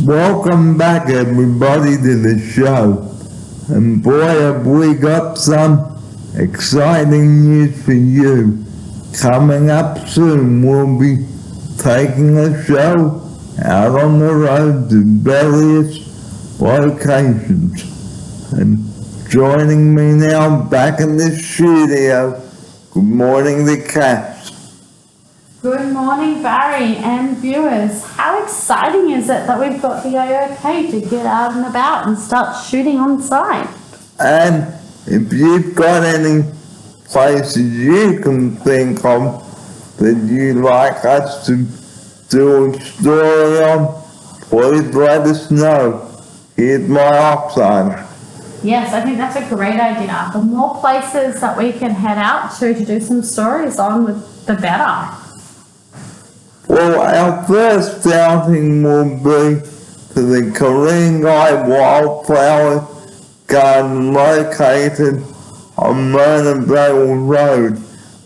Welcome back everybody to the show. And boy have we got some exciting news for you. Coming up soon we'll be taking a show out on the road to various locations. And joining me now back in the studio, good morning to Cass. Good morning, Barry and viewers. How exciting is it that we've got the AOK to get out and about and start shooting on site? And if you've got any places you can think of that you'd like us to do a story on, please let us know. Here's my outsider. Yes, I think that's a great idea. The more places that we can head out to do some stories on, the better. Well, our first outing will be to the Ku-ring-gai Wildflower Garden located on Mona Vale Road.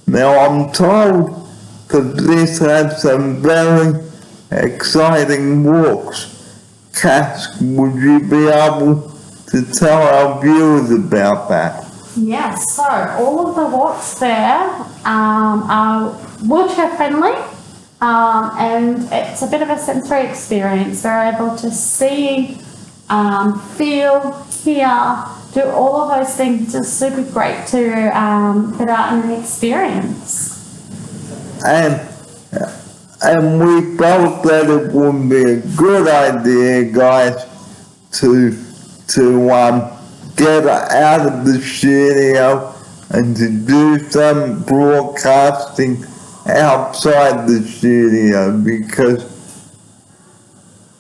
Now I'm told that this has some very exciting walks. Cass, would you be able to tell our viewers about that? Yes, so all of the walks there are wheelchair friendly. And it's a bit of a sensory experience. They're able to see, feel, hear, do all of those things. It's super great to get out and experience. And we felt that it would be a good idea, guys, to get out of the studio and to do some broadcasting outside the studio, because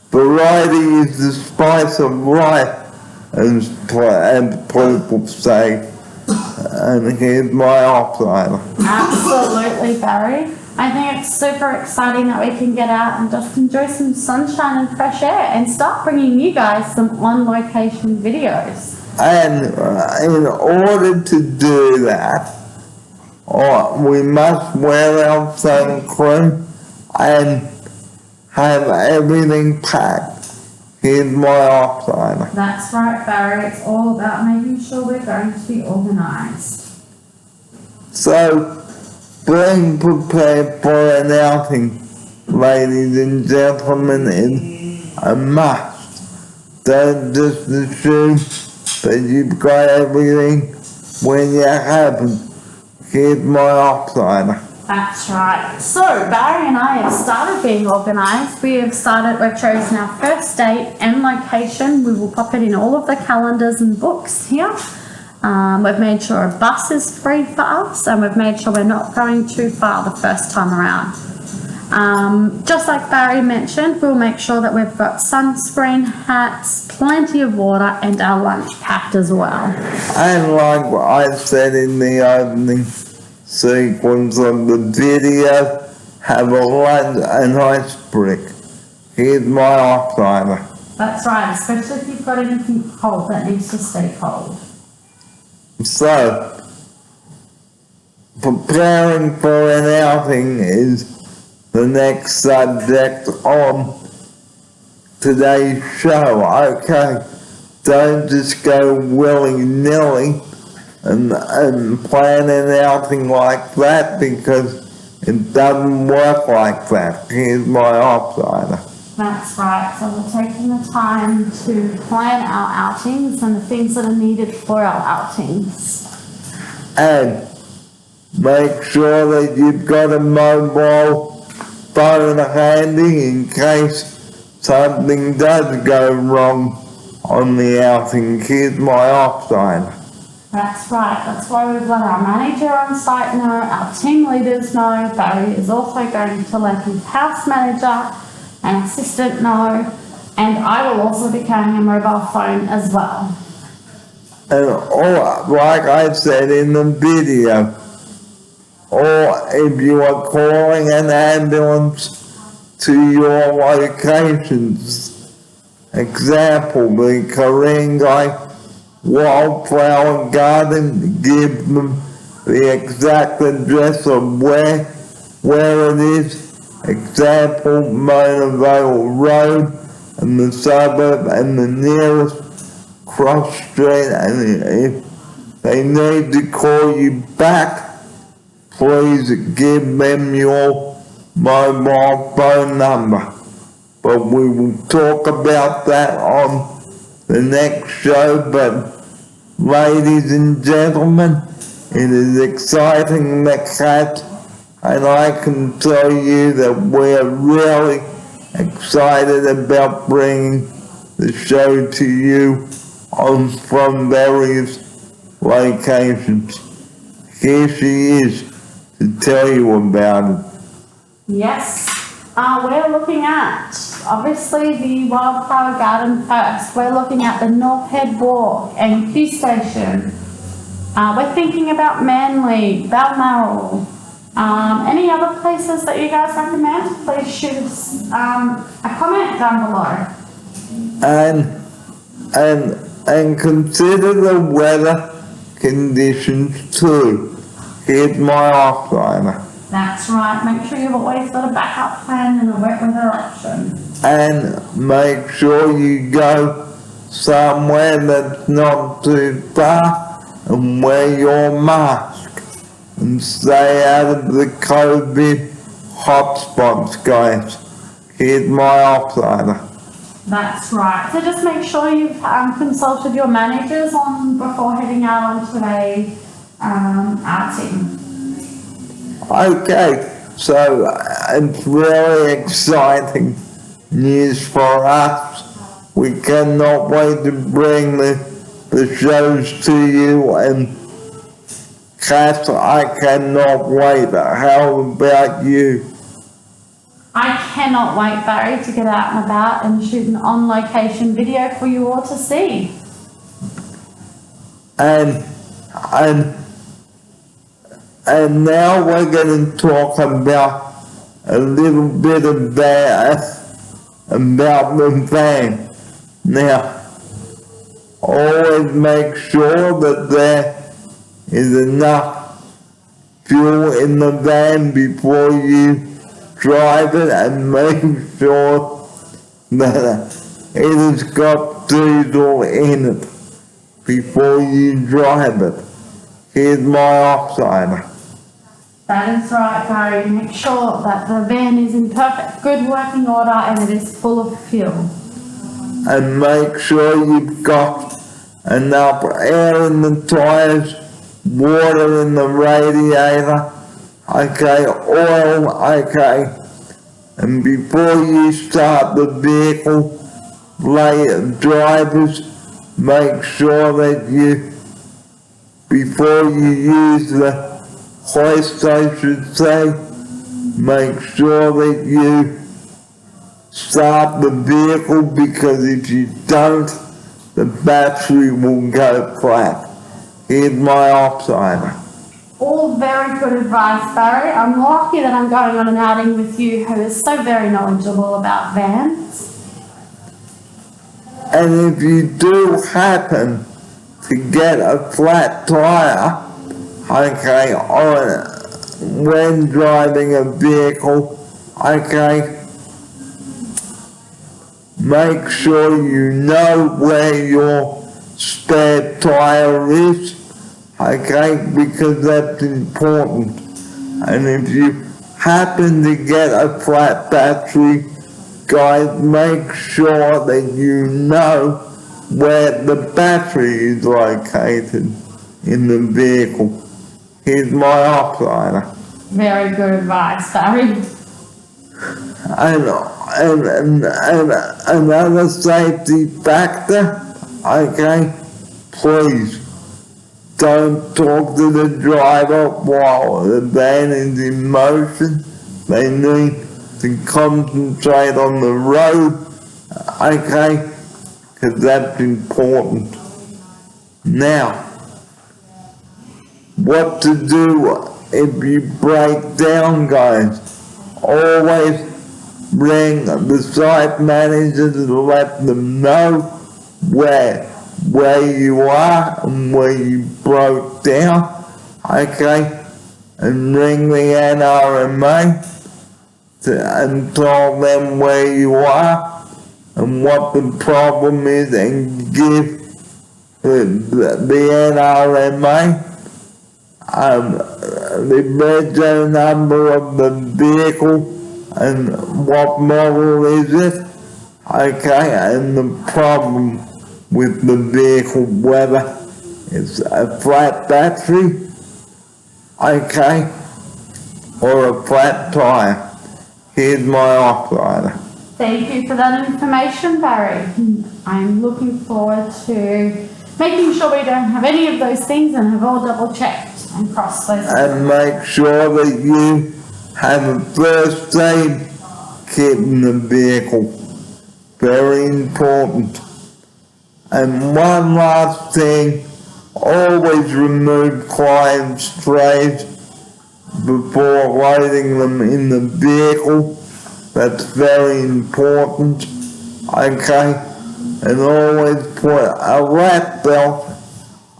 variety is the spice of life, as people say. And here's my outsider. Absolutely, Barry. I think it's super exciting that we can get out and just enjoy some sunshine and fresh air and start bringing you guys some on-location videos. And in order to do that, we must wear our sun cream and have everything packed. Here's my outsider. That's right, Barry. It's all about making sure we're going to be organised. So, being prepared for an outing, ladies and gentlemen, is a must. Don't just assume that you've got everything when you haven't. Here's my outsider. That's right. So Barry and I have started being organised. We've chosen our first date and location. We will pop it in all of the calendars and books here. We've made sure a bus is free for us, and we've made sure we're not going too far the first time around. Just like Barry mentioned, we'll make sure that we've got sunscreen, hats, plenty of water, and our lunch packed as well. And like I said in the opening sequence of the video, have a nice brick. Here's my outsider. That's right, especially if you've got anything cold that needs to stay cold. So, preparing for an outing is the next subject on today's show. Okay, don't just go willy-nilly and plan an outing like that, because it doesn't work like that. Here's my outsider. That's right, so we're taking the time to plan our outings and the things that are needed for our outings. And make sure that you've got a mobile phone handy in case something does go wrong on the outing. Here's my outsider. That's right, that's why we've let our manager on site know, our team leaders know. Barry is also going to let his house manager and assistant know, and I will also be carrying a mobile phone as well. And like I said in the video, or if you are calling an ambulance to your locations, example, the Ku-ring-gai Wildflower Garden, give them the exact address of where it is, example, Mona Vale Road, and the suburb and the nearest cross street, and if they need to call you back, please give them your mobile phone number. But we will talk about that on the next show. But ladies and gentlemen, it is exciting that Kat and I can tell you that we're really excited about bringing the show to you from various locations. Here she is to tell you about it. Yes, we're looking at, obviously, the Wildflower Garden first. We're looking at the North Head Walk and Q Station. We're thinking about Manly, Balmoral. Any other places that you guys recommend? Please shoot us a comment down below. And consider the weather conditions too. Here's my offliner. That's right. Make sure you've always got a backup plan and a wet weather option. And make sure you go somewhere that's not too far and wear your mask and stay out of the COVID hotspots, guys. Here's my offliner. That's right. So just make sure you've consulted your managers before heading out on today outing. Okay, so it's really exciting news for us. We cannot wait to bring the shows to you, and Kat, I cannot wait. How about you? I cannot wait, Barry, to get out and about and shoot an on-location video for you all to see. And now we're going to talk about a little bit about the van. Now, always make sure that there is enough fuel in the van before you drive it, and make sure that it has got diesel in it before you drive it. Here's my offsider. That is right, Barry. Make sure that the van is in good working order and it is full of fuel. And make sure you've got enough air in the tyres, water in the radiator, okay, oil, okay. And before you start the vehicle, drivers, make sure that before you use the hoist, I should say, make sure that you start the vehicle, because if you don't, the battery will go flat. Here's my offsider. All very good advice, Barry. I'm lucky that I'm going on an outing with you who is so very knowledgeable about vans. And if you do happen to get a flat tire, okay, when driving a vehicle, okay, make sure you know where your spare tire is, okay, because that's important. And if you happen to get a flat battery, guys, make sure that you know where the battery is located in the vehicle. Here's my offliner. Very good advice, Barry. And another safety factor, okay, please don't talk to the driver while the van is in motion. They need to concentrate on the road, okay, because that's important. Now, what to do if you break down, guys? Always ring the site managers and let them know where you are and where you broke down, okay, and ring the NRMA and tell them where you are, and what the problem is and give the NRMA the reg number of the vehicle and what model is it, okay, and the problem with the vehicle, whether it's a flat battery, okay, or a flat tire. Here's my operator. Thank you for that information, Barry. I'm looking forward to making sure we don't have any of those things and have all double checked and crossed those. And make sure that you have a first aid kit in the vehicle. Very important. And one last thing, always remove clients' trays before loading them in the vehicle. That's very important, okay? And always put a lap belt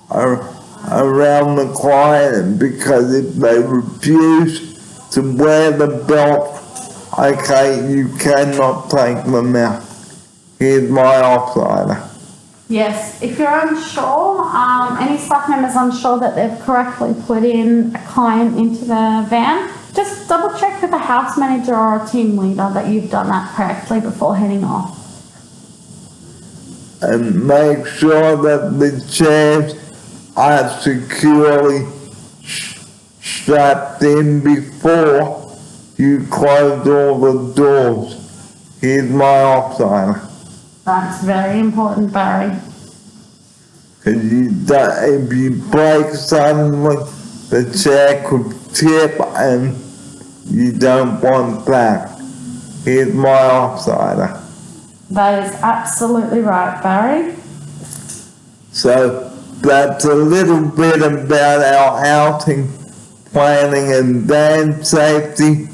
around the client, because if they refuse to wear the belt, okay, you cannot take them out. Here's my operator. Yes, if you're unsure, any staff members unsure that they've correctly put in a client into the van, just double check with the house manager or a team leader that you've done that correctly before heading off. And make sure that the chairs are securely strapped in before you close all the doors. Here's my operator. That's very important, Barry. Because if you break suddenly, the chair could tip and you don't want that. Here's my operator. That is absolutely right, Barry. So that's a little bit about our outing planning and van safety.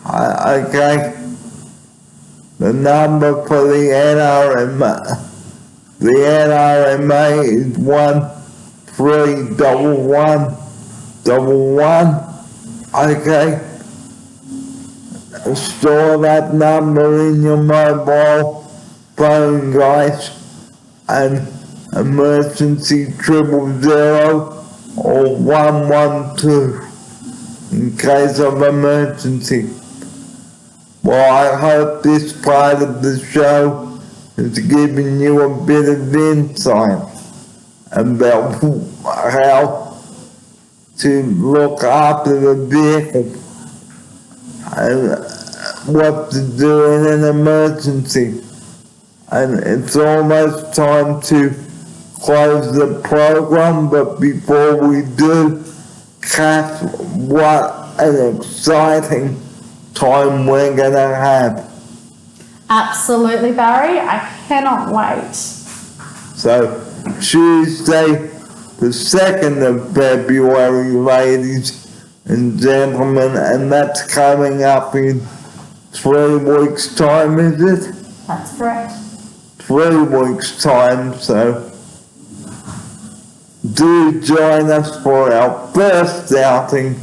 Okay. The number for the NRMA is 131111. Okay. Store that number in your mobile phone, guys, and emergency 000 or 112 in case of emergency. Well, I hope this part of the show has given you a bit of insight about how to look after the vehicle and what to do in an emergency. And it's almost time to close the program, but before we do, Kath, what an exciting time we're gonna have. Absolutely, Barry. I cannot wait. So, Tuesday, the 2nd of February, ladies and gentlemen, and that's coming up in 3 weeks' time, is it? That's correct. 3 weeks' time, so do join us for our first outing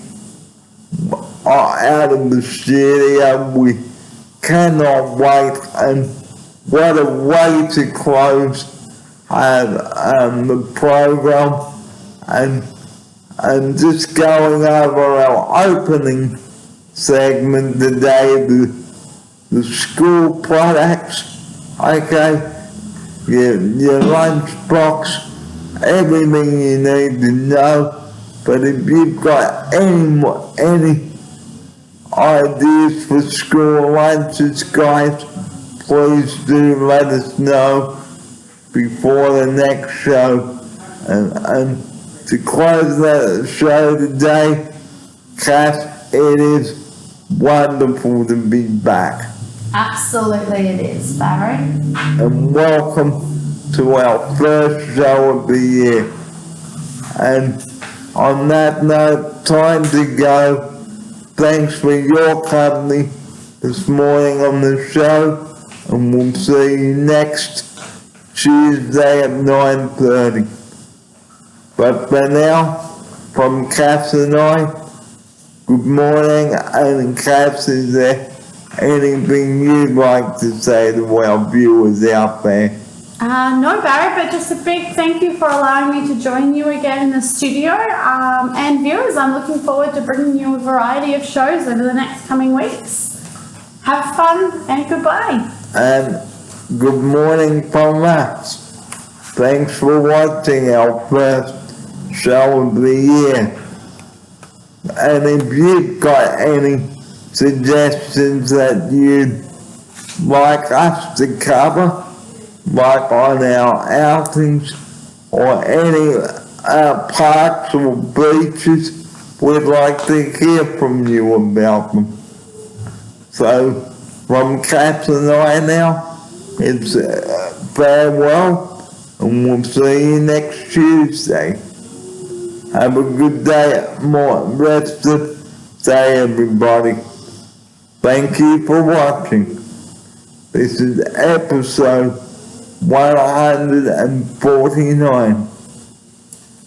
out of the studio. We cannot wait, and what a way to close the program, and just going over our opening segment today, the school products, okay, your lunchbox, everything you need to know. But if you've got any ideas for school lunches, guys, please do let us know before the next show. And to close the show today, Kath, it is wonderful to be back. Absolutely it is, Barry. And welcome to our first show of the year. And on that note, time to go. Thanks for your company this morning on the show, and we'll see you next Tuesday at 9:30. But for now, from Kath and I, good morning, and Kath is there anything you'd like to say to our viewers out there? No, Barry, but just a big thank you for allowing me to join you again in the studio. And viewers, I'm looking forward to bringing you a variety of shows over the next coming weeks. Have fun and goodbye. And good morning from us. Thanks for watching our first show of the year. And if you've got any suggestions that you'd like us to cover, like on our outings or any parks or beaches, we'd like to hear from you about them. So, from Cass and I now, it's farewell, and we'll see you next Tuesday. Have a good day, rest of the day, everybody. Thank you for watching. This is episode 149.